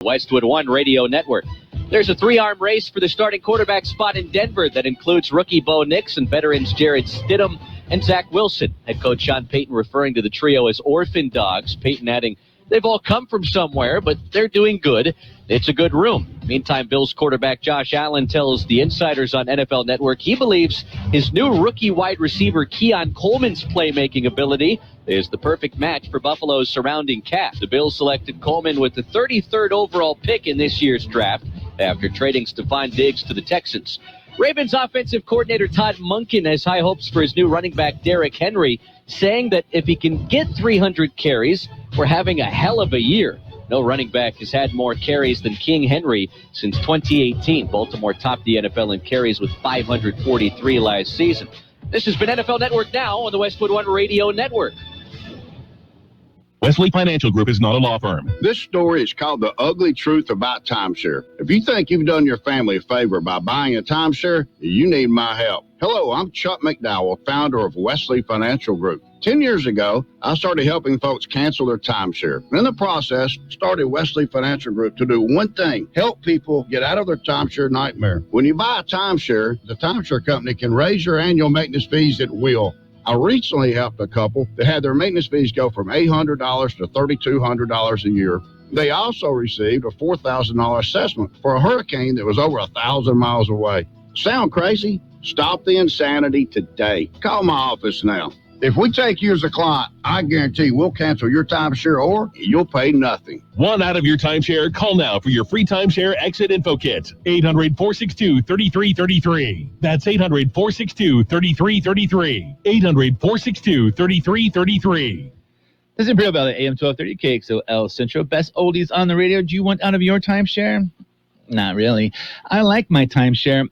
Westwood One Radio Network. There's a three-arm race for the starting quarterback spot in Denver that includes rookie Bo Nix and veterans Jared Stidham and Zach Wilson. Head coach Sean Payton referring to the trio as orphan dogs. Payton adding, they've all come from somewhere, but they're doing good. It's a good room. Meantime, Bills quarterback Josh Allen tells the insiders on NFL Network he believes his new rookie wide receiver Keon Coleman's playmaking ability is the perfect match for Buffalo's surrounding cast. The Bills selected Coleman with the 33rd overall pick in this year's draft after trading Stephon Diggs to the Texans. Ravens offensive coordinator Todd Monken has high hopes for his new running back Derrick Henry, saying that if he can get 300 carries, we're having a hell of a year. No running back has had more carries than King Henry since 2018. Baltimore topped the NFL in carries with 543 last season. This has been NFL Network Now on the Westwood One Radio Network. Wesley Financial Group is not a law firm. This story is called The Ugly Truth About Timeshare. If you think you've done your family a favor by buying a timeshare, you need my help. Hello, I'm Chuck McDowell, founder of Wesley Financial Group. 10 years ago, I started helping folks cancel their timeshare. In the process, started Wesley Financial Group to do one thing, help people get out of their timeshare nightmare. When you buy a timeshare, the timeshare company can raise your annual maintenance fees at will. I recently helped a couple that had their maintenance fees go from $800 to $3,200 a year. They also received a $4,000 assessment for a hurricane that was over 1,000 miles away. Sound crazy? Stop the insanity today. Call my office now. If we take you as a client, I guarantee we'll cancel your timeshare or you'll pay nothing. Want out of your timeshare? Call now for your free timeshare exit info kit. 800-462-3333. That's 800-462-3333. 800-462-3333. This is Real Don AM 1230 KXOL Central. Best oldies on the radio. Do you want out of your timeshare? Not really. I like my timeshare.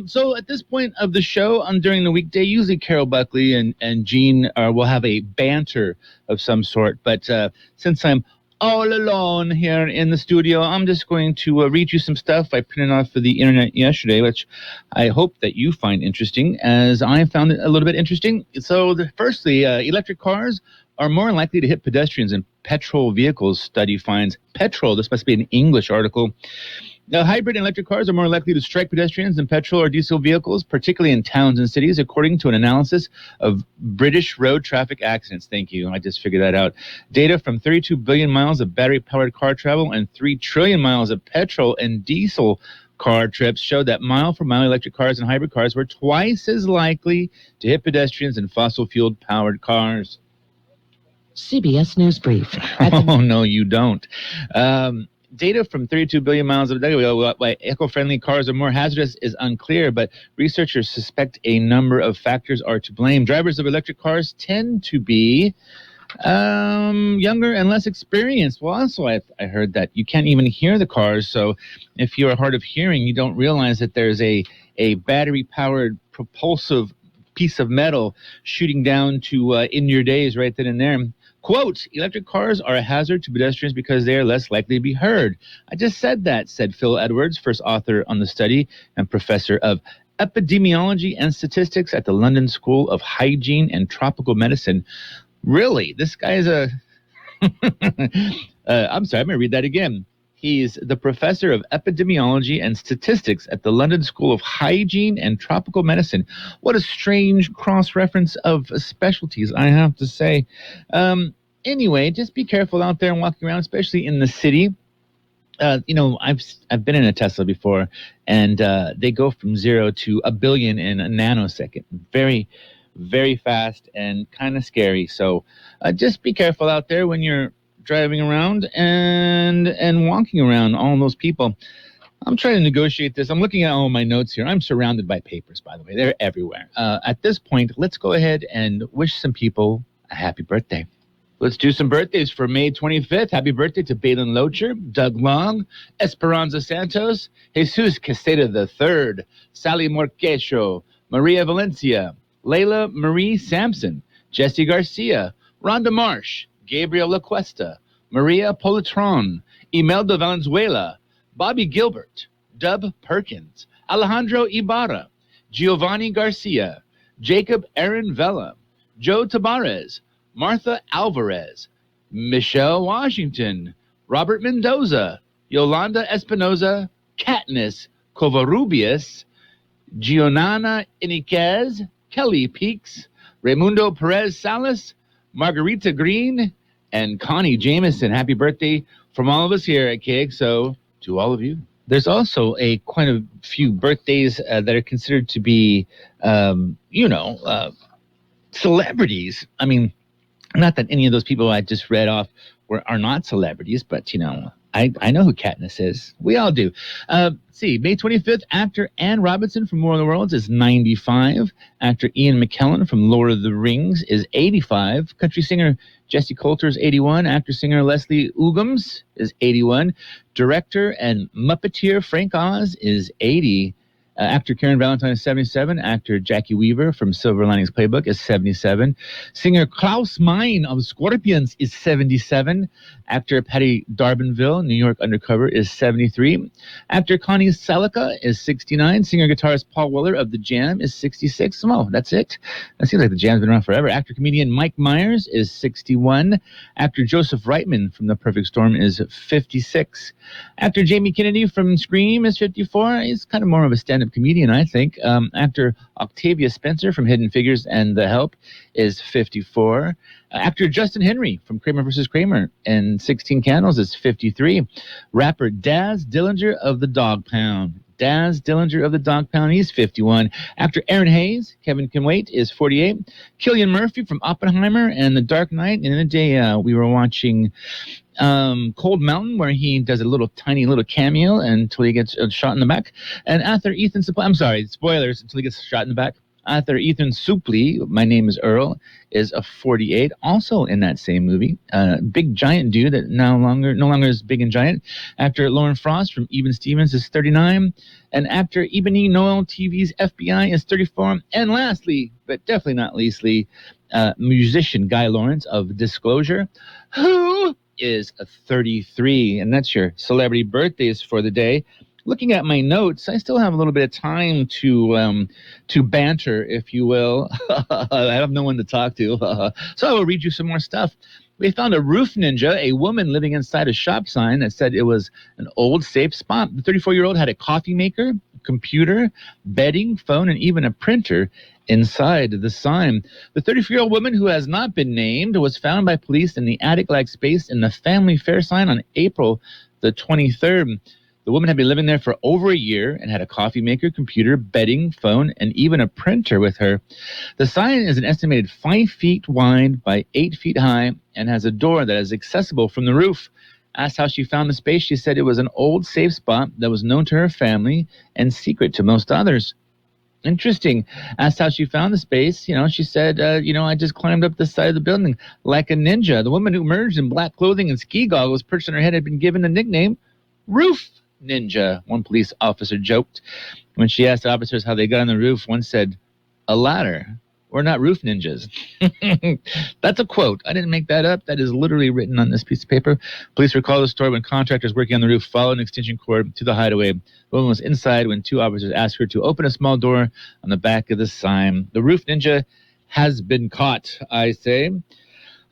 So at this point of the show, during the weekday, usually Carol Buckley and Gene will have a banter of some sort. But since I'm all alone here in the studio, I'm just going to read you some stuff I printed off for the internet yesterday, which I hope that you find interesting, as I found it a little bit interesting. So firstly, electric cars are more likely to hit pedestrians than petrol vehicles, study finds. Petrol, this must be an English article. Now, hybrid and electric cars are more likely to strike pedestrians than petrol or diesel vehicles, particularly in towns and cities, according to an analysis of British road traffic accidents. Thank you. I just figured that out. Data from 32 billion miles of battery-powered car travel and 3 trillion miles of petrol and diesel car trips showed that mile-for-mile electric cars and hybrid cars were twice as likely to hit pedestrians than fossil-fueled powered cars. CBS News Brief. Oh, no, you don't. Data from 32 billion miles of why eco-friendly cars are more hazardous is unclear, but researchers suspect a number of factors are to blame. Drivers of electric cars tend to be younger and less experienced. Well, also, I heard that you can't even hear the cars, so if you're hard of hearing, you don't realize that there's a battery-powered propulsive piece of metal shooting down to in your days right then and there. Quote, electric cars are a hazard to pedestrians because they are less likely to be heard. I just said that, said Phil Edwards, first author on the study and professor of epidemiology and statistics at the London School of Hygiene and Tropical Medicine. Really? This guy is a... I'm sorry, I'm going to read that again. He's the professor of epidemiology and statistics at the London School of Hygiene and Tropical Medicine. What a strange cross-reference of specialties, I have to say. Anyway, just be careful out there and walking around, especially in the city. I've been in a Tesla before, and they go from 0 to a billion in a nanosecond. Very, very fast and kind of scary. So just be careful out there when you're driving around and walking around, all those people. I'm trying to negotiate this. I'm looking at all my notes here. I'm surrounded by papers, by the way. They're everywhere. At this point, let's go ahead and wish some people a happy birthday. Let's do some birthdays for May 25th. Happy birthday to Balin Locher, Doug Long, Esperanza Santos, Jesus Quesada III, Sally Morquecho, Maria Valencia, Layla Marie Sampson, Jesse Garcia, Rhonda Marsh, Gabriel LaCuesta, Maria Politron, Imelda Valenzuela, Bobby Gilbert, Dub Perkins, Alejandro Ibarra, Giovanni Garcia, Jacob Aaron Vela, Joe Tabarez, Martha Alvarez, Michelle Washington, Robert Mendoza, Yolanda Espinoza, Katniss Covarrubias, Gionana Iniquez, Kelly Peaks, Raimundo Perez Salas, Margarita Green, and Connie Jameson. Happy birthday from all of us here at KXO to all of you. There's also quite a few birthdays that are considered to be, celebrities. I mean, not that any of those people I just read off are not celebrities, but, I know who Katniss is. We all do. See, May 25th, actor Anne Robinson from War of the Worlds is 95. Actor Ian McKellen from Lord of the Rings is 85. Country singer Jesse Coulter is 81. Actor-singer Leslie Uggams is 81. Director and Muppeteer Frank Oz is 80. Actor Karen Valentine is 77. Actor Jackie Weaver from Silver Linings Playbook is 77. Singer Klaus Meine of Scorpions is 77. Actor Patty Darbanville, New York Undercover, is 73. Actor Connie Selica is 69. Singer-guitarist Paul Weller of The Jam is 66. Oh, that's it. That seems like The Jam's been around forever. Actor-comedian Mike Myers is 61. Actor Joseph Reitman from The Perfect Storm is 56. Actor Jamie Kennedy from Scream is 54. He's kind of more of a stand-up comedian, I think. Actor Octavia Spencer from Hidden Figures and The Help is 54. Actor Justin Henry from Kramer vs. Kramer and 16 Candles is 53. Rapper Daz Dillinger of the Dog Pound. Daz Dillinger of the Dog Pound, he's 51. Actor Aaron Hayes, Kevin Can Wait, is 48. Cillian Murphy from Oppenheimer and The Dark Knight. And in the day, we were watching Cold Mountain, where he does a tiny little cameo until he gets shot in the back. And author Ethan spoilers until he gets shot in the back. Author Ethan Suplee, My Name is Earl, is a 48, also in that same movie. Big giant dude that no longer is big and giant. Actor Lauren Frost from Even Stevens is 39. And actor Ebony Noel TV's FBI is 34. And lastly, but definitely not leastly, musician Guy Lawrence of Disclosure, who is a 33. And that's your celebrity birthdays for the day. Looking at my notes, I still have a little bit of time to banter, if you will. I have no one to talk to. So I will read you some more stuff. We found a roof ninja, a woman living inside a shop sign that said it was an old safe spot. The 34-year-old had a coffee maker, computer, bedding, phone, and even a printer inside the sign. The 34-year-old woman, who has not been named, was found by police in the attic-like space in the Family Fair sign on April the 23rd. The woman had been living there for over a year and had a coffee maker, computer, bedding, phone, and even a printer with her. The sign is an estimated 5 feet wide by 8 feet high and has a door that is accessible from the roof. Asked how she found the space, she said it was an old safe spot that was known to her family and secret to most others. Interesting. Asked how she found the space, she said, I just climbed up the side of the building like a ninja. The woman who emerged in black clothing and ski goggles perched on her head had been given the nickname Roof Ninja, one police officer joked. When she asked officers how they got on the roof, one said, "A ladder. We're not roof ninjas." That's a quote. I didn't make that up. That is literally written on this piece of paper. Police recall the story when contractors working on the roof followed an extension cord to the hideaway. The woman was inside when two officers asked her to open a small door on the back of the sign. The roof ninja has been caught, I say.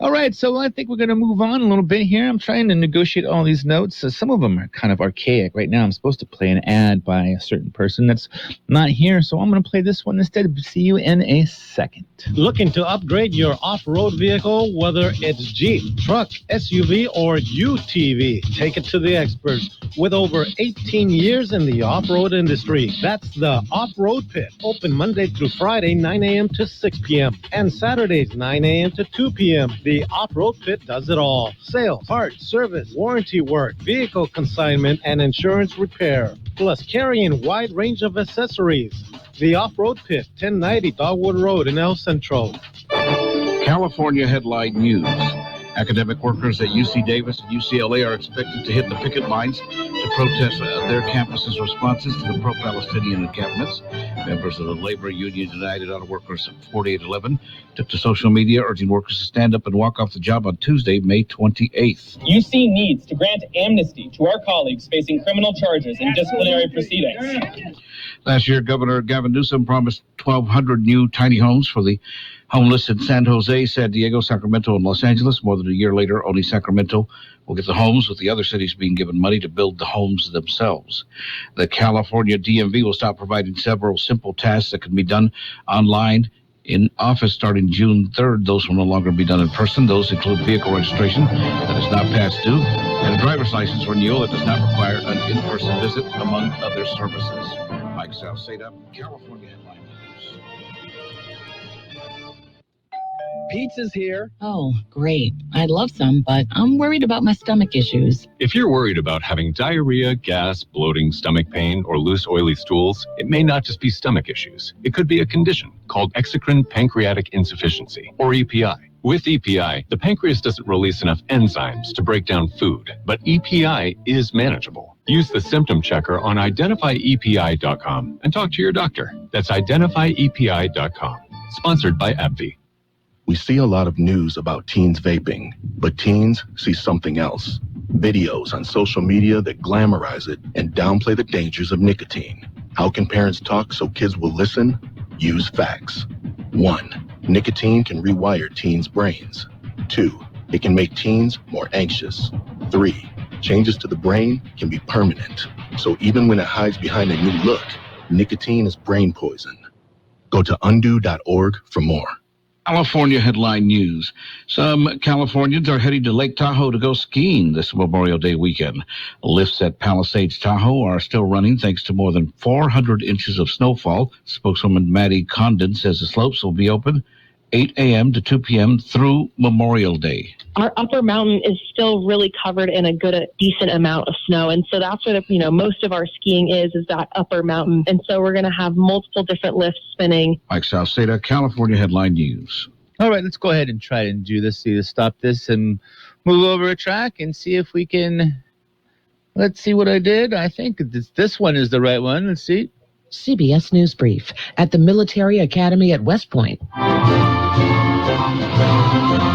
All right, so I think we're going to move on a little bit here. I'm trying to negotiate all these notes. Some of them are kind of archaic. Right now, I'm supposed to play an ad by a certain person that's not here, so I'm going to play this one instead. See you in a second. Looking to upgrade your off-road vehicle, whether it's Jeep, truck, SUV, or UTV? Take it to the experts. With over 18 years in the off-road industry, that's the Off-Road Pit. Open Monday through Friday, 9 a.m. to 6 p.m. and Saturdays, 9 a.m. to 2 p.m. The Off-Road Pit does it all. Sales, parts, service, warranty work, vehicle consignment, and insurance repair. Plus carrying wide range of accessories. The Off-Road Pit, 1090 Dogwood Road in El Centro. California headline news. Academic workers at UC Davis and UCLA are expected to hit the picket lines to protest their campuses' responses to the pro-Palestinian encampments. Members of the labor union United Auto Workers 4811 took to social media urging workers to stand up and walk off the job on Tuesday, May 28th. UC needs to grant amnesty to our colleagues facing criminal charges and disciplinary proceedings. Last year, Governor Gavin Newsom promised 1,200 new tiny homes for the Homeless in San Jose, San Diego, Sacramento, and Los Angeles. More than a year later, only Sacramento will get the homes, with the other cities being given money to build the homes themselves. The California DMV will stop providing several simple tasks that can be done online in office starting June 3rd. Those will no longer be done in person. Those include vehicle registration that is not past due and a driver's license renewal that does not require an in-person visit, among other services. Mike Salceda, California Headline News. Pizza's here. Oh, great. I'd love some, but I'm worried about my stomach issues. If you're worried about having diarrhea, gas, bloating, stomach pain, or loose, oily stools, it may not just be stomach issues. It could be a condition called exocrine pancreatic insufficiency, or EPI. With EPI, the pancreas doesn't release enough enzymes to break down food, but EPI is manageable. Use the symptom checker on identifyepi.com and talk to your doctor. That's identifyepi.com. Sponsored by AbbVie. We see a lot of news about teens vaping, but teens see something else. Videos on social media that glamorize it and downplay the dangers of nicotine. How can parents talk so kids will listen? Use facts. 1. Nicotine can rewire teens' brains. 2. It can make teens more anxious. 3. Changes to the brain can be permanent. So even when it hides behind a new look, nicotine is brain poison. Go to undo.org for more. California Headline News. Some Californians are heading to Lake Tahoe to go skiing this Memorial Day weekend. Lifts at Palisades Tahoe are still running thanks to more than 400 inches of snowfall. Spokeswoman Maddie Condon says the slopes will be open 8 a.m. to 2 p.m. through Memorial Day. Our upper mountain is still really covered in a decent amount of snow. And so that's where most of our skiing is that upper mountain. And so we're going to have multiple different lifts spinning. Mike Salceda, California Headline News. All right, let's go ahead and try and do this. See, to stop this and move over a track and see if we can. Let's see what I did. I think this one is the right one. Let's see. CBS News Brief at the Military Academy at West Point.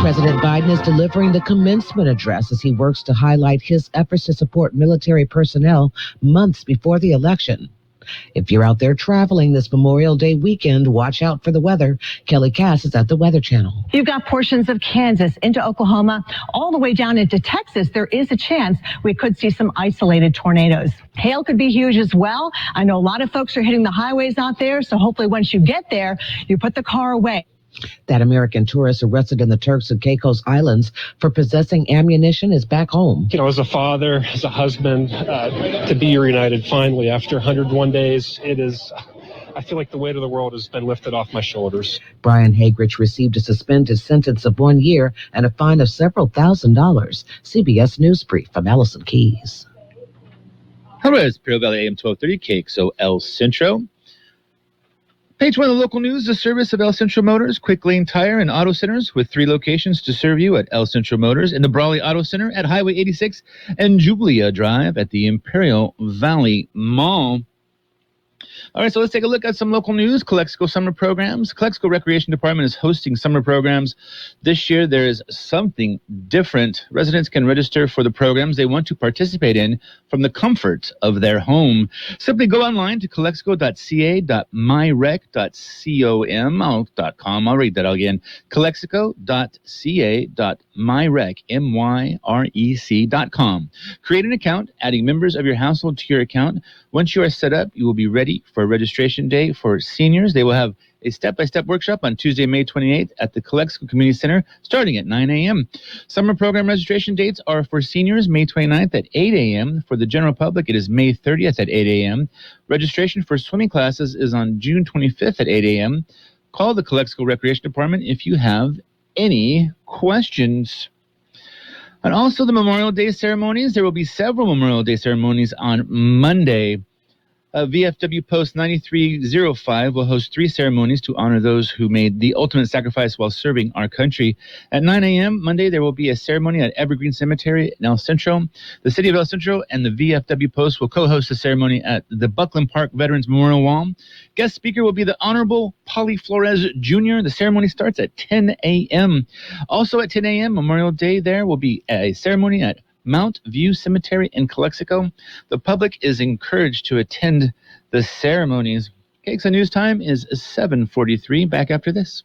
President Biden is delivering the commencement address as he works to highlight his efforts to support military personnel months before the election. If you're out there traveling this Memorial Day weekend, watch out for the weather. Kelly Cass is at the Weather Channel. You've got portions of Kansas into Oklahoma, all the way down into Texas. There is a chance we could see some isolated tornadoes. Hail could be huge as well. I know a lot of folks are hitting the highways out there, so hopefully once you get there, you put the car away. That American tourist arrested in the Turks and Caicos Islands for possessing ammunition is back home. As a father, as a husband, to be reunited finally after 101 days, I feel like the weight of the world has been lifted off my shoulders. Brian Hagrich received a suspended sentence of 1 year and a fine of several $1,000s. CBS News Brief from Allison Keys. All right, it's Puro Valley AM 1230, Kxo El Centro. Page 1 of the local news, the service of El Centro Motors, Quick Lane Tire and Auto Centers with 3 locations to serve you at El Centro Motors in the Brawley Auto Center at Highway 86 and Jubilee Drive at the Imperial Valley Mall. All right, so let's take a look at some local news. Calexico summer programs. Calexico Recreation Department is hosting summer programs. This year, there is something different. Residents can register for the programs they want to participate in from the comfort of their home. Simply go online to calexico.ca.myrec.com. I'll read that again. calexico.ca.myrec.com. Create an account, adding members of your household to your account. Once you are set up, you will be ready for registration day for seniors. They will have a step-by-step workshop on Tuesday, May 28th at the Calexico Community Center starting at 9 a.m. Summer program registration dates are for seniors, May 29th at 8 a.m. For the general public, it is May 30th at 8 a.m. Registration for swimming classes is on June 25th at 8 a.m. Call the Calexico Recreation Department if you have any questions. And also the Memorial Day ceremonies. There will be several Memorial Day ceremonies on Monday. VFW Post 9305 will host 3 ceremonies to honor those who made the ultimate sacrifice while serving our country. At 9 a.m. Monday, there will be a ceremony at Evergreen Cemetery in El Centro. The City of El Centro and the VFW Post will co-host a ceremony at the Buckland Park Veterans Memorial Wall. Guest speaker will be the Honorable Polly Flores Jr. The ceremony starts at 10 a.m. Also at 10 a.m. Memorial Day, there will be a ceremony at Mount View Cemetery in Calexico. The public is encouraged to attend the ceremonies. Kxo News time is 7:43. Back after this.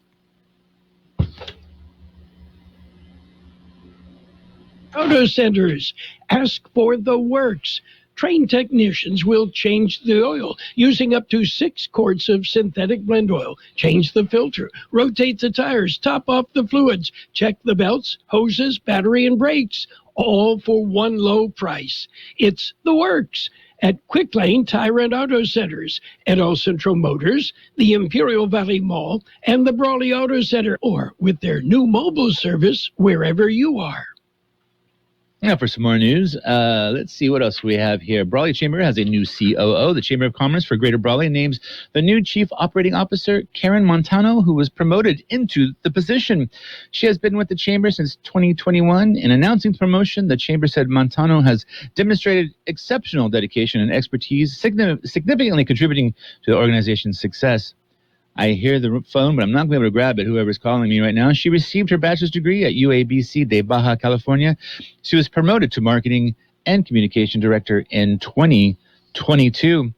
Auto centers, ask for the works. Trained technicians will change the oil using up to 6 quarts of synthetic blend oil. Change the filter, rotate the tires, top off the fluids, check the belts, hoses, battery, and brakes, all for one low price. It's the works at Quick Lane Tire and Auto Centers, at All Central Motors, the Imperial Valley Mall, and the Brawley Auto Center, or with their new mobile service wherever you are. Now for some more news, let's see what else we have here. Brawley Chamber has a new COO. The Chamber of Commerce for Greater Brawley names the new Chief Operating Officer, Karen Montano, who was promoted into the position. She has been with the Chamber since 2021. In announcing the promotion, the Chamber said Montano has demonstrated exceptional dedication and expertise, significantly contributing to the organization's success. I hear the phone, but I'm not going to be able to grab it, whoever's calling me right now. She received her bachelor's degree at UABC de Baja California. She was promoted to Marketing and Communication Director in 2022.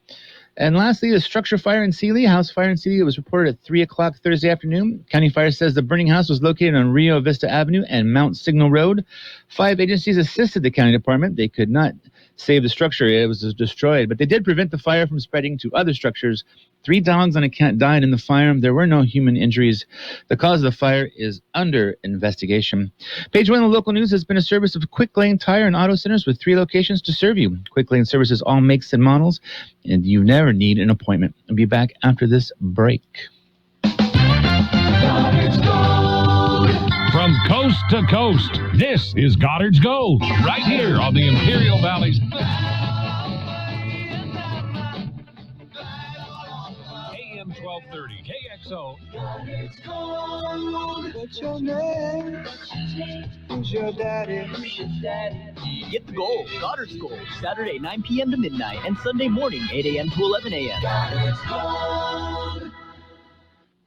And lastly, the structure fire in Sealy, house fire in Sealy. It was reported at 3 o'clock Thursday afternoon. County Fire says the burning house was located on Rio Vista Avenue and Mount Signal Road. 5 agencies assisted the county department. They could not save the structure. It was destroyed, but they did prevent the fire from spreading to other structures. 3 dogs and a cat died in the fire. There were no human injuries. The cause of the fire is under investigation. Page 1 of the local news has been a service of Quick Lane Tire and Auto Centers with 3 locations to serve you. Quick Lane services all makes and models, and you never need an appointment. I'll be back after this break. From coast to coast, this is Goddard's Gold, right here on the Imperial Valley's AM 1230 KXO. Goddard's Gold. What's your name? Who's your daddy? Get the gold, Goddard's Gold, Saturday 9 p.m. to midnight, and Sunday morning 8 a.m. to 11 a.m. Goddard's Gold.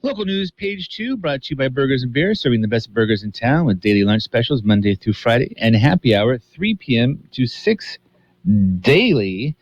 Local news, page 2, brought to you by Burgers and Beer, serving the best burgers in town with daily lunch specials Monday through Friday, and happy hour 3 p.m. to 6 daily.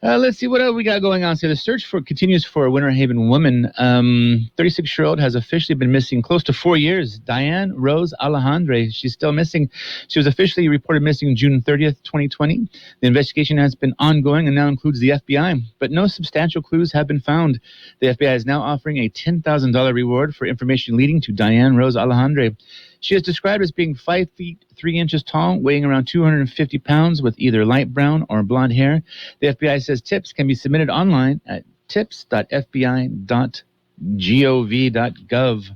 Let's see what else we got going on. So the search continues for a Winter Haven woman. 36-year-old has officially been missing close to 4 years. Diane Rose Alejandre, she's still missing. She was officially reported missing June 30th, 2020. The investigation has been ongoing and now includes the FBI, but no substantial clues have been found. The FBI is now offering a $10,000 reward for information leading to Diane Rose Alejandre. She is described as being 5 feet 3 inches tall, weighing around 250 pounds, with either light brown or blonde hair. The FBI says tips can be submitted online at tips.fbi.gov.gov.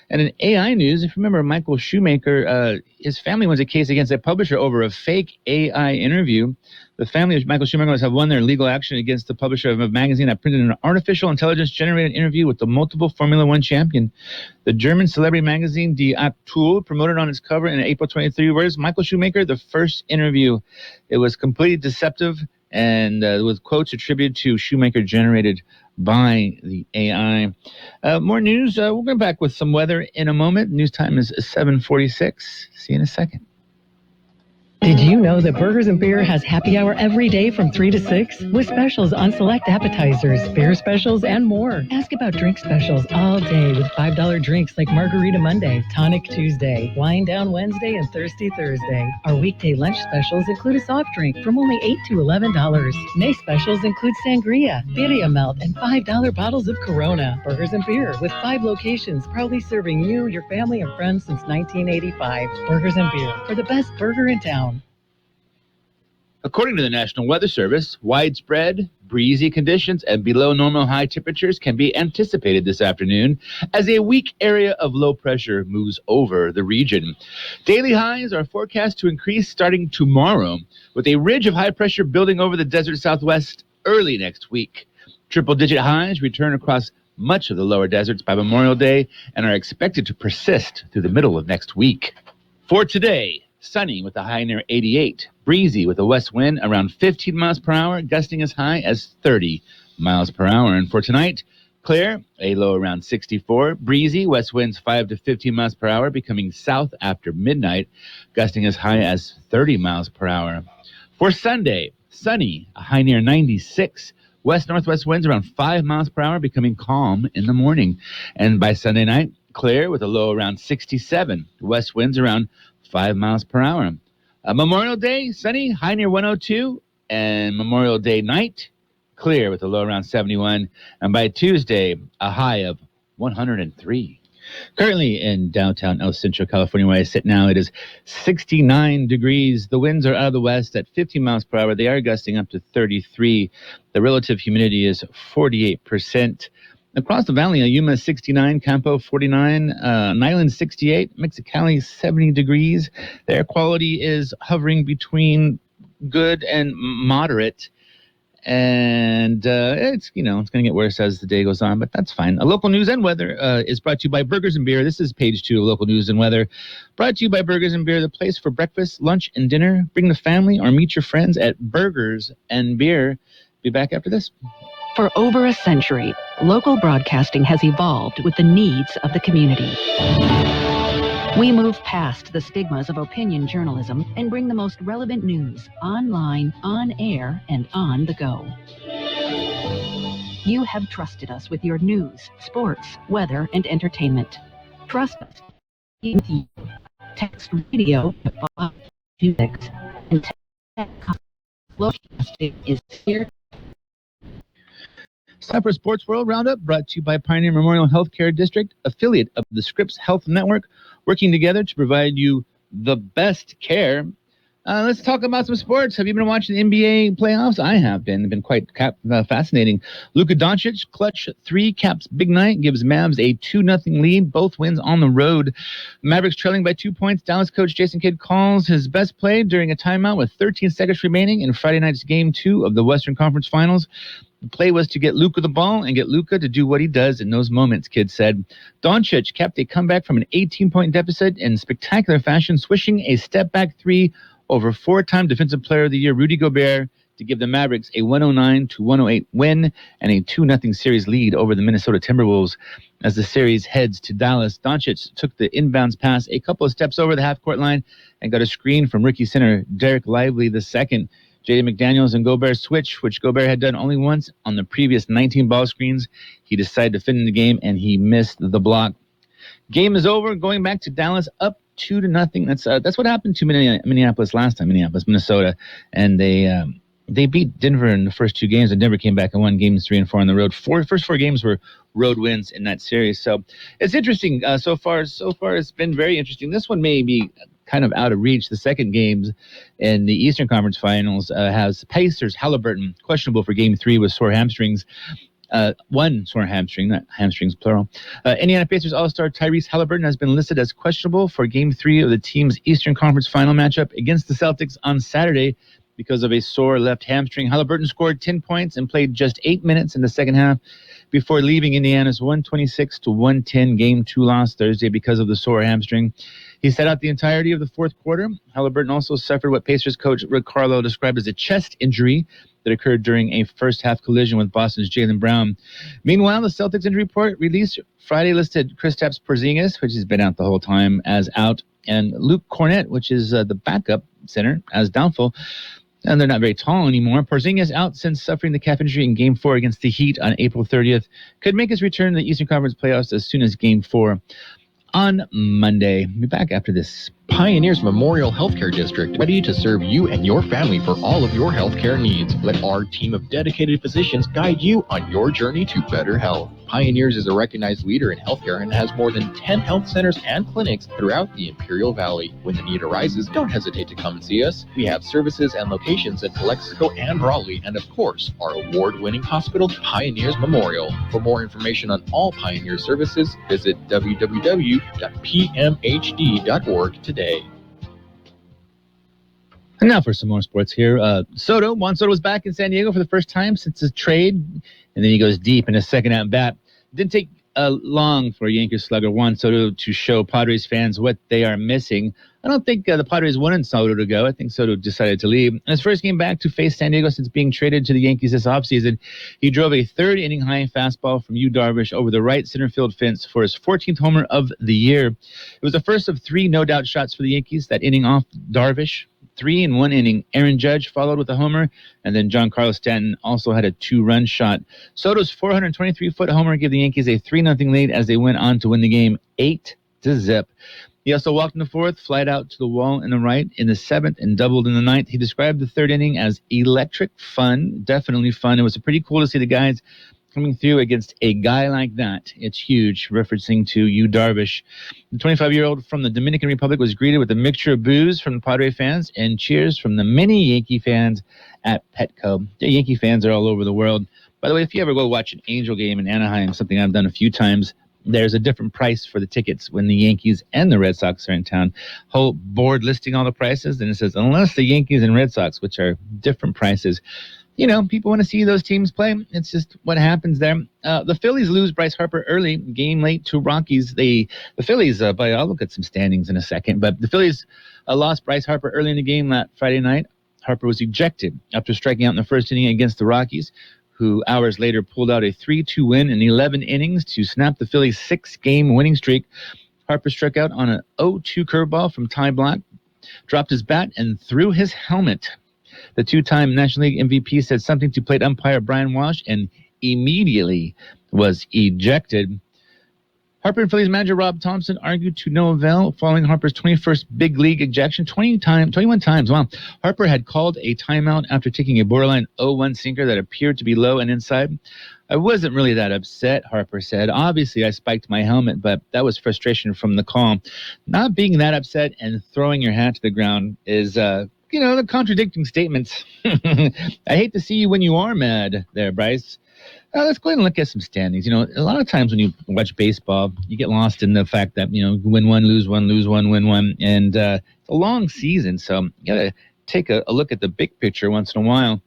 And in AI news, if you remember Michael Shoemaker, his family wins a case against a publisher over a fake AI interview. The family of Michael Shoemaker have won their legal action against the publisher of a magazine that printed an artificial intelligence-generated interview with the multiple Formula One champion. The German celebrity magazine Die Aktuell promoted on its cover in April 23 words, Michael Shoemaker, the first interview. It was completely deceptive and with quotes attributed to Shoemaker generated by the AI. More news. We'll go back with some weather in a moment. News time is 7:46. See you in a second. Did you know that Burgers and Beer has happy hour every day from 3 to 6 with specials on select appetizers, beer specials, and more? Ask about drink specials all day with $5 drinks like Margarita Monday, Tonic Tuesday, Wine Down Wednesday, and Thirsty Thursday. Our weekday lunch specials include a soft drink from only $8 to $11. May specials include sangria, birria melt, and $5 bottles of Corona. Burgers and Beer with 5 locations, proudly serving you, your family, and friends since 1985. Burgers and Beer for the best burger in town. According to the National Weather Service, widespread breezy conditions and below normal high temperatures can be anticipated this afternoon as a weak area of low pressure moves over the region. Daily highs are forecast to increase starting tomorrow, with a ridge of high pressure building over the desert southwest early next week. Triple-digit highs return across much of the lower deserts by Memorial Day and are expected to persist through the middle of next week. For today, sunny with a high near 88. Breezy with a west wind around 15 miles per hour, gusting as high as 30 miles per hour. And for tonight, clear, a low around 64. Breezy, west winds 5 to 15 miles per hour, becoming south after midnight, gusting as high as 30 miles per hour. For Sunday, sunny, a high near 96. West-northwest winds around 5 miles per hour, becoming calm in the morning. And by Sunday night, clear with a low around 67. West winds around 5 miles per hour. Memorial Day, sunny, high near 102. And Memorial Day night, clear with a low around 71. And by Tuesday, a high of 103. Currently in downtown El Centro, California, where I sit now, it is 69 degrees. The winds are out of the west at 50 miles per hour. They are gusting up to 33. The relative humidity is 48%. Across the valley, Yuma 69, Campo 49, Nyland 68, Mexicali 70 degrees. The air quality is hovering between good and moderate. And it's going to get worse as the day goes on, but that's fine. Local news and weather is brought to you by Burgers and Beer. This is page 2 of local news and weather. Brought to you by Burgers and Beer, the place for breakfast, lunch, and dinner. Bring the family or meet your friends at Burgers and Beer. Be back after this. For over a century, local broadcasting has evolved with the needs of the community. We move past the stigmas of opinion journalism and bring the most relevant news online, on air, and on the go. You have trusted us with your news, sports, weather, and entertainment. Trust us. Text radio to 526 and broadcasting is here. It's time for a Sports World Roundup, brought to you by Pioneer Memorial Healthcare District, affiliate of the Scripps Health Network, working together to provide you the best care. Let's talk about some sports. Have you been watching the NBA playoffs? I have been. They've been quite fascinating. Luka Doncic, clutch 3, caps big night, gives Mavs a 2-0 lead. Both wins on the road. Mavericks trailing by 2 points. Dallas coach Jason Kidd calls his best play during a timeout with 13 seconds remaining in Friday night's Game 2 of the Western Conference Finals. The play was to get Luka the ball and get Luka to do what he does in those moments, Kidd said. Doncic kept a comeback from an 18-point deficit in spectacular fashion, swishing a step-back 3 over 4-time Defensive Player of the Year Rudy Gobert to give the Mavericks a 109-108 win and a 2-0 series lead over the Minnesota Timberwolves. As the series heads to Dallas, Doncic took the inbounds pass a couple of steps over the half-court line and got a screen from rookie center Derek Lively II. J.D. McDaniels and Gobert switch, which Gobert had done only once on the previous 19 ball screens. He decided to fit in the game, and he missed the block. Game is over, going back to Dallas, up 2-0. That's what happened to Minneapolis last time, Minnesota. And they beat Denver in the first 2 games, and Denver came back and won games 3 and 4 on the road. First 4 games were road wins in that series. So it's interesting. So far, it's been very interesting. This one may be kind of out of reach. The second games in the Eastern Conference Finals has Pacers Halliburton questionable for Game 3 with sore hamstrings. One sore hamstring, not hamstrings plural. Indiana Pacers All-Star Tyrese Halliburton has been listed as questionable for Game 3 of the team's Eastern Conference Final matchup against the Celtics on Saturday because of a sore left hamstring. Halliburton scored 10 points and played just 8 minutes in the second half before leaving Indiana's 126-110 Game 2 loss Thursday because of the sore hamstring. He sat out the entirety of the fourth quarter. Halliburton also suffered what Pacers coach Rick Carlisle described as a chest injury that occurred during a first-half collision with Boston's Jaylen Brown. Meanwhile, the Celtics injury report released Friday listed Kristaps Porzingis, which has been out the whole time, as out, and Luke Cornett, which is the backup center, as doubtful. And they're not very tall anymore. Porzingis out since suffering the calf injury in Game 4 against the Heat on April 30th. Could make his return to the Eastern Conference playoffs as soon as Game 4 on Monday. We'll be back after this. Pioneers Memorial Healthcare District, ready to serve you and your family for all of your healthcare needs. Let our team of dedicated physicians guide you on your journey to better health. Pioneers is a recognized leader in healthcare and has more than 10 health centers and clinics throughout the Imperial Valley. When the need arises, don't hesitate to come and see us. We have services and locations in Calexico and Raleigh, and of course, our award-winning hospital, Pioneers Memorial. For more information on all Pioneer services, visit www.pmhd.org today. And now for some more sports here. Juan Soto was back in San Diego for the first time since his trade, and then he goes deep in his second at-bat. Didn't take long for Yankees slugger Juan Soto to show Padres fans what they are missing. I don't think the Padres wanted Soto to go. I think Soto decided to leave. In his first game back to face San Diego since being traded to the Yankees this offseason, he drove a third-inning high fastball from Yu Darvish over the right center field fence for his 14th homer of the year. It was the first of 3 no-doubt shots for the Yankees that inning off Darvish. 3 in one inning. Aaron Judge followed with a homer, and then Giancarlo Stanton also had a 2-run shot. Soto's 423-foot homer gave the Yankees a 3-0 lead as they went on to win the game 8-0. He also walked in the 4th, flied out to the wall in the right in the 7th, and doubled in the 9th. He described the 3rd inning as electric fun, definitely fun. It was pretty cool to see the guys coming through against a guy like that. It's huge, referencing to Yu Darvish. The 25-year-old from the Dominican Republic was greeted with a mixture of boos from the Padre fans and cheers from the many Yankee fans at Petco. The Yankee fans are all over the world. By the way, if you ever go watch an Angel game in Anaheim, something I've done a few times, there's a different price for the tickets when the Yankees and the Red Sox are in town. Whole board listing all the prices, and it says, unless the Yankees and Red Sox, which are different prices. You know, people want to see those teams play. It's just what happens there. The Phillies lose Bryce Harper early, game late to Rockies. The Phillies, I'll look at some standings in a second, but the Phillies lost Bryce Harper early in the game that Friday night. Harper was ejected after striking out in the first inning against the Rockies, who hours later pulled out a 3-2 win in 11 innings to snap the Phillies' 6-game winning streak. Harper struck out on an 0-2 curveball from Ty Blach, dropped his bat, and threw his helmet. The 2-time National League MVP said something to plate umpire Brian Walsh and immediately was ejected. Harper and Phillies manager Rob Thompson argued to no avail following Harper's 21st big league ejection 21 times. Wow. Harper had called a timeout after taking a borderline 0-1 sinker that appeared to be low and inside. I wasn't really that upset, Harper said. Obviously, I spiked my helmet, but that was frustration from the call. Not being that upset and throwing your hat to the ground is, the contradicting statements. I hate to see you when you are mad there, Bryce. Let's go ahead and look at some standings. A lot of times when you watch baseball, you get lost in the fact that, win one, lose one, win one. And it's a long season, so you got to take a look at the big picture once in a while.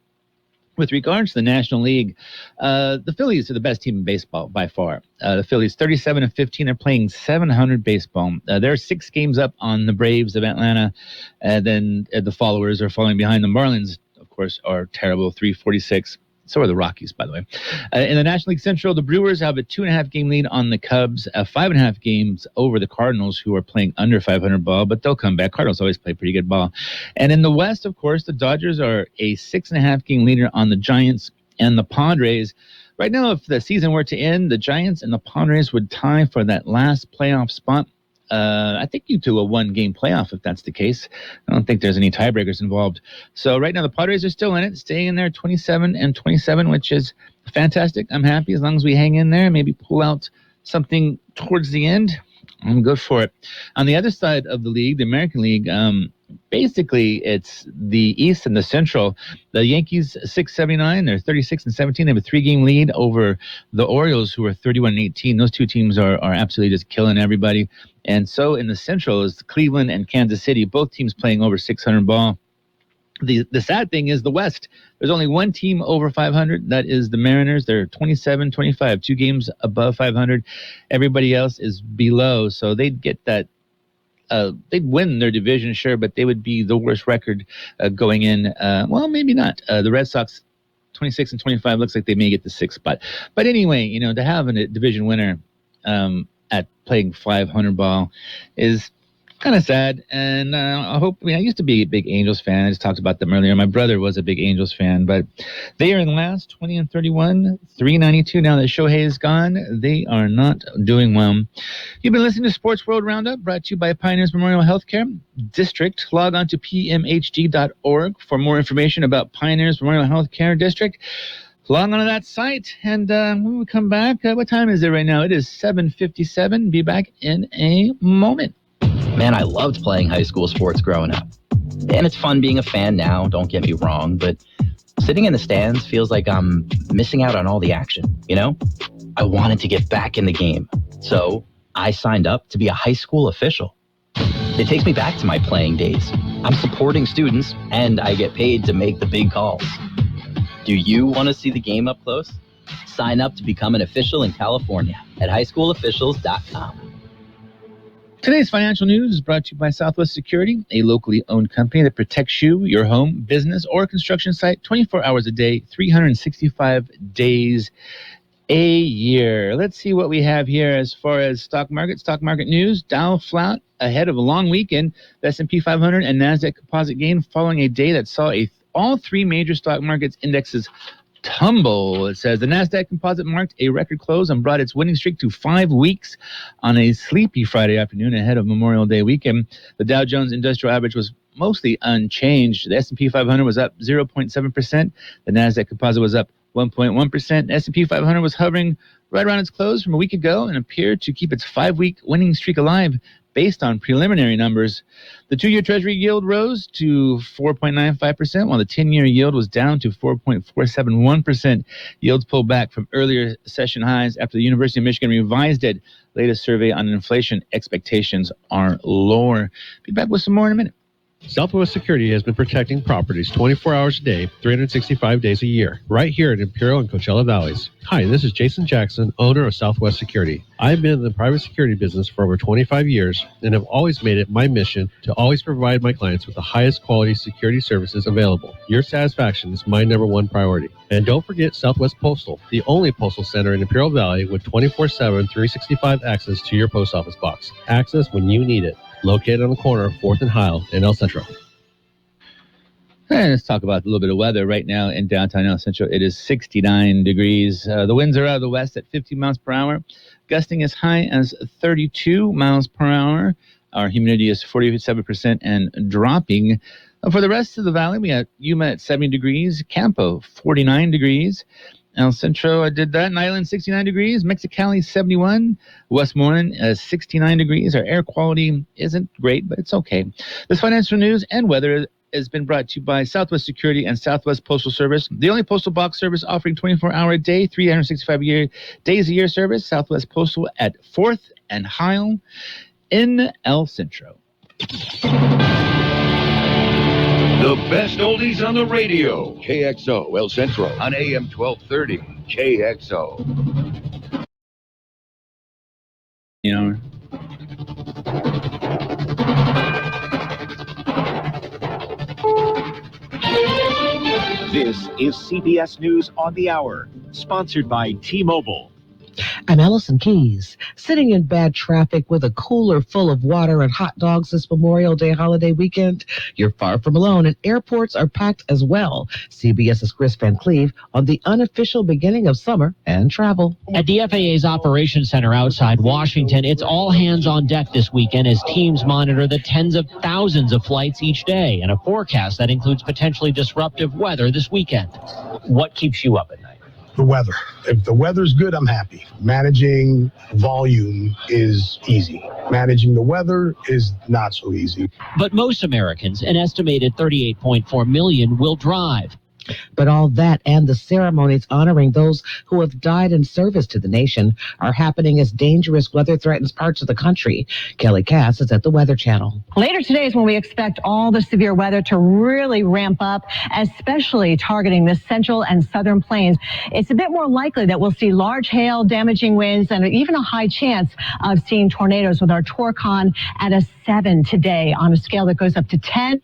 With regards to the National League, the Phillies are the best team in baseball by far. The Phillies, 37-15, are playing .700 baseball. They're 6 games up on the Braves of Atlanta. And then the followers are falling behind. The Marlins, of course, are terrible, 346. So are the Rockies, by the way. In the National League Central, the Brewers have a 2.5-game lead on the Cubs, 5.5 games over the Cardinals, who are playing under .500 ball, but they'll come back. Cardinals always play pretty good ball. And in the West, of course, the Dodgers are a 6.5-game leader on the Giants and the Padres. Right now, if the season were to end, the Giants and the Padres would tie for that last playoff spot. I think you do a 1-game playoff if that's the case. I don't think there's any tiebreakers involved. So right now the Padres are still in it, staying in there 27-27, which is fantastic. I'm happy as long as we hang in there, maybe pull out something towards the end. I'm good for it. On the other side of the league, the American League, basically it's the East and the Central. The Yankees 679, they're 36-17. They have a 3-game lead over the Orioles, who are 31-18. Those two teams are absolutely just killing everybody. And so in the Central is Cleveland and Kansas City, both teams playing over 600 ball. The sad thing is the West. There's only one team over 500. That is the Mariners. They're 27-25, 2 games above 500. Everybody else is below. So they'd get that. They'd win their division, sure, but they would be the worst record going in. Well, maybe not. The Red Sox, 26-25, looks like they may get the 6th spot. But anyway, to have a division winner at playing 500 ball is kind of sad. And I used to be a big Angels fan. I just talked about them earlier. My brother was a big Angels fan, but they are in last, 20-31, 392. Now that Shohei is gone, they are not doing well. You've been listening to Sports World Roundup, brought to you by Pioneers Memorial Healthcare District. Log on to pmhd.org for more information about Pioneers Memorial Healthcare District. Log on to that site, and when we come back, what time is it right now? It is 7:57. Be back in a moment. Man, I loved playing high school sports growing up. And it's fun being a fan now, don't get me wrong, but sitting in the stands feels like I'm missing out on all the action, I wanted to get back in the game, so I signed up to be a high school official. It takes me back to my playing days. I'm supporting students, and I get paid to make the big calls. Do you want to see the game up close? Sign up to become an official in California at highschoolofficials.com. Today's financial news is brought to you by Southwest Security, a locally owned company that protects you, your home, business, or construction site 24 hours a day, 365 days a year. Let's see what we have here as far as stock market news. Dow flat ahead of a long weekend. The S&P 500 and NASDAQ composite gain following a day that saw all three major stock markets indexes tumble. It says the NASDAQ composite marked a record close and brought its winning streak to 5 weeks on a sleepy Friday afternoon ahead of Memorial Day weekend. The Dow Jones Industrial Average was mostly unchanged. The S&P 500 was up 0.7%. The NASDAQ composite was up 1.1%. S&P 500 was hovering right around its close from a week ago and appeared to keep its 5-week winning streak alive based on preliminary numbers. The 2-year Treasury yield rose to 4.95%, while the 10-year yield was down to 4.471%. Yields pulled back from earlier session highs after the University of Michigan revised its latest survey on inflation expectations are lower. Be back with some more in a minute. Southwest Security has been protecting properties 24 hours a day, 365 days a year, right here in Imperial and Coachella Valleys. Hi, this is Jason Jackson, owner of Southwest Security. I've been in the private security business for over 25 years and have always made it my mission to always provide my clients with the highest quality security services available. Your satisfaction is my number one priority. And don't forget Southwest Postal, the only postal center in Imperial Valley with 24/7, 365 access to your post office box. Access when you need it. Located on the corner of 4th and Heil in El Centro. And let's talk about a little bit of weather right now in downtown El Centro. It is 69 degrees. The winds are out of the west at 50 miles per hour, gusting as high as 32 miles per hour. Our humidity is 47% and dropping. For the rest of the valley, we have Yuma at 70 degrees, Campo 49 degrees. El Centro, I did that. Island, 69 degrees. Mexicali, 71. Westmoreland, 69 degrees. Our air quality isn't great, but it's okay. This financial news and weather has been brought to you by Southwest Security and Southwest Postal Service, the only postal box service offering 24-hour a day, 365 days a year service. Southwest Postal at 4th and Heil in El Centro. The best oldies on the radio. KXO, El Centro, on AM 1230. KXO. You know. This is CBS News on the Hour, sponsored by T-Mobile. I'm Allison Keys, sitting in bad traffic with a cooler full of water and hot dogs this Memorial Day holiday weekend. You're far from alone, and airports are packed as well. CBS's Chris Van Cleve on the unofficial beginning of summer and travel. At the FAA's Operations Center outside Washington, it's all hands on deck this weekend as teams monitor the tens of thousands of flights each day and a forecast that includes potentially disruptive weather this weekend. What keeps you up at night? The weather. If the weather's good, I'm happy. Managing volume is easy. Managing the weather is not so easy. But most Americans, an estimated 38.4 million, will drive. But all that and the ceremonies honoring those who have died in service to the nation are happening as dangerous weather threatens parts of the country. Kelly Cass is at the Weather Channel. Later today is when we expect all the severe weather to really ramp up, especially targeting the central and southern plains. It's a bit more likely that we'll see large hail, damaging winds, and even a high chance of seeing tornadoes with our Torcon at a 7 today on a scale that goes up to 10.